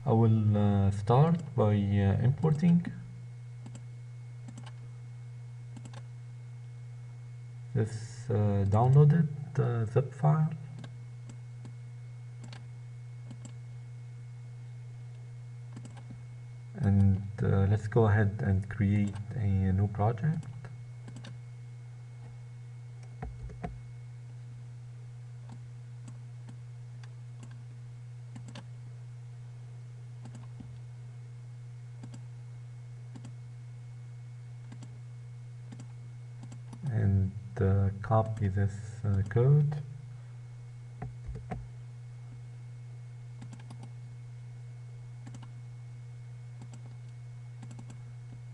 I will start by importing this downloaded zip file, and let's go ahead and create a new project. And copy this code,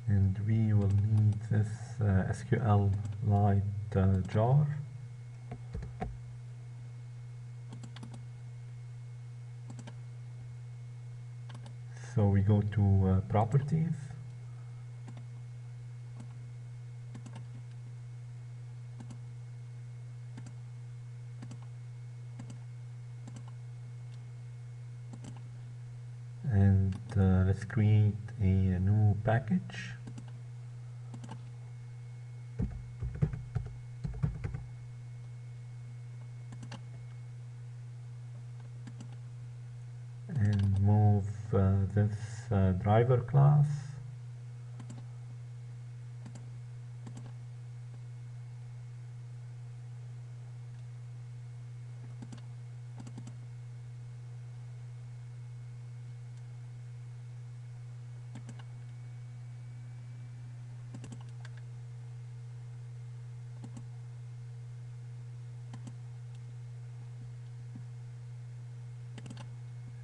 and we will need this SQLite jar. So we go to properties, and let's create a new package. And move this driver class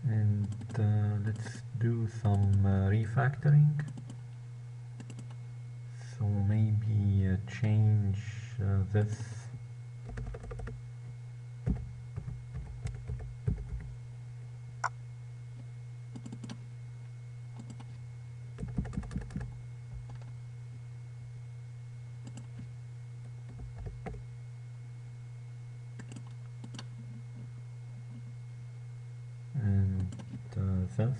and let's do some refactoring. So maybe change this and this,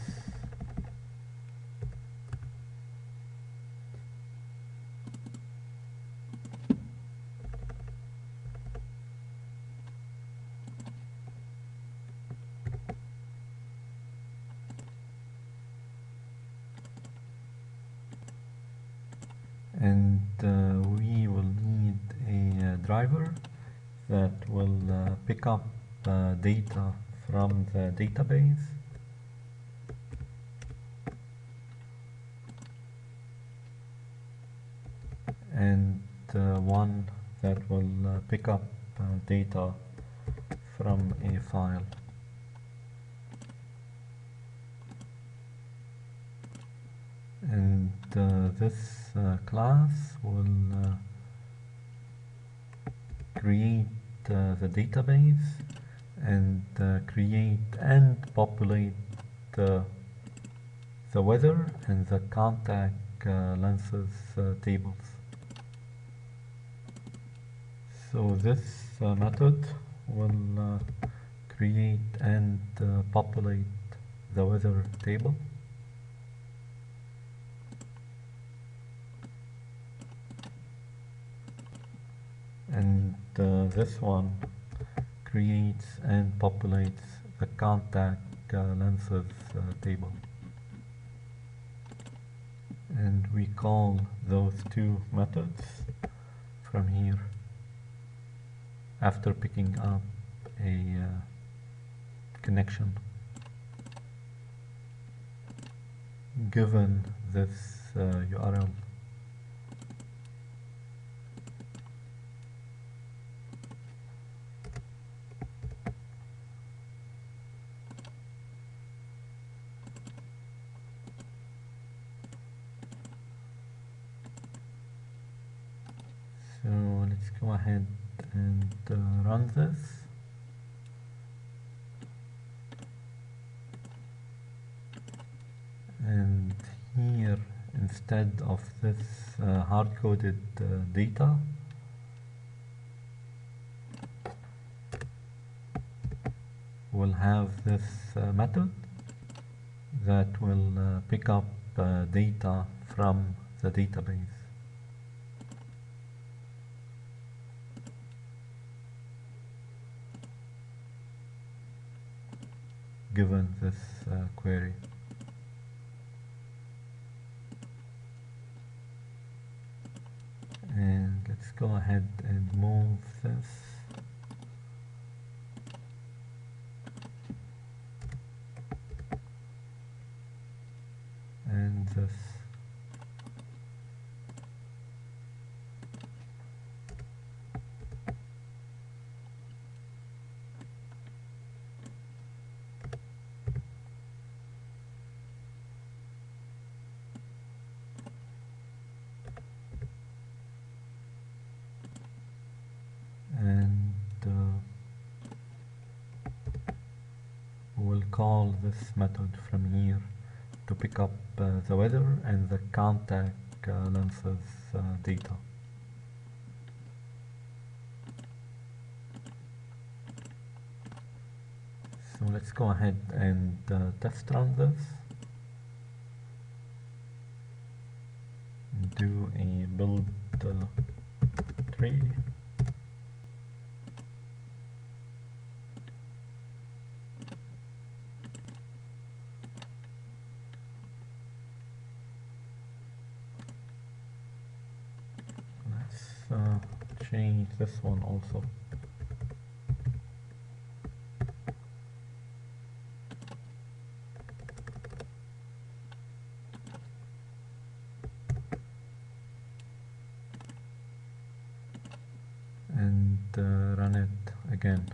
and we will need a driver that will pick up data from the database, and one that will pick up data from a file. And this class will create the database and create and populate the weather and the contact lenses tables. So this method will create and populate the weather table. And this one creates and populates the contact lenses table. And we call those two methods from here after picking up a connection given this URL. So let's go ahead and run this. And here, instead of this hard-coded data, we'll have this method that will pick up data from the database. Given this query. And let's go ahead and move this and this. And we'll call this method from here to pick up the weather and the contact lenses data. So let's go ahead and test run this. Do a build tree. Change this one also. And run it again.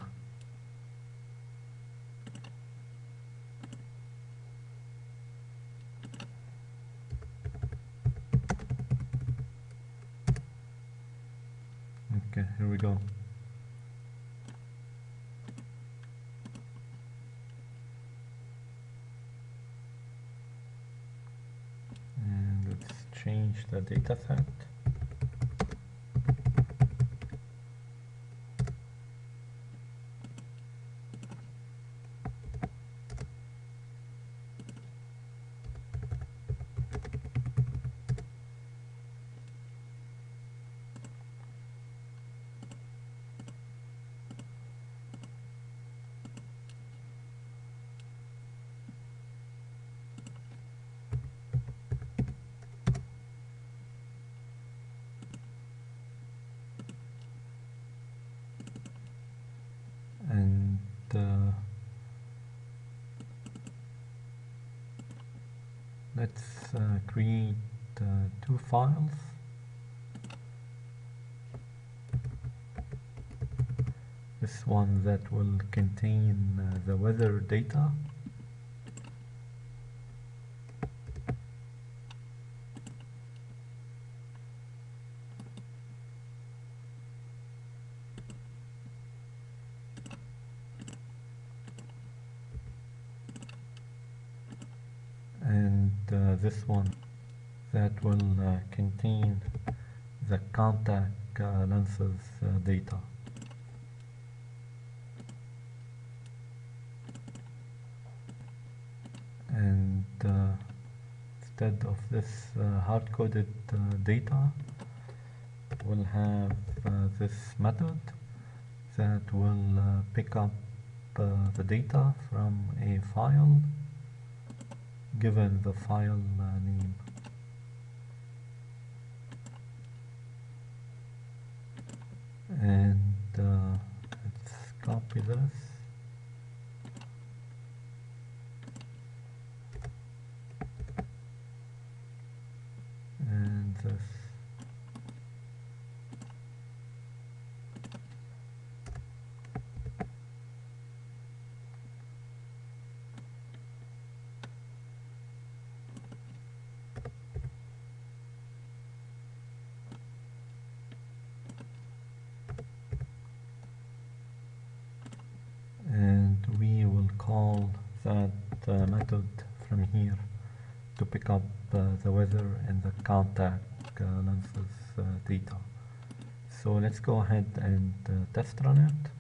Okay, here we go. And let's change the data set. And let's create two files. This one that will contain the weather data, and this one that will contain the contact lenses data. And instead of this hard-coded data, we'll have this method that will pick up the data from a file given the file name. And let's copy this and this. And we will call that method from here to pick up the weather and the contact lenses data. So let's go ahead and test run it.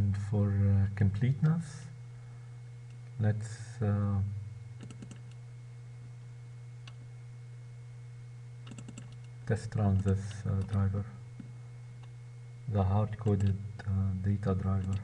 And for completeness, let's test run this driver, the hard-coded data driver.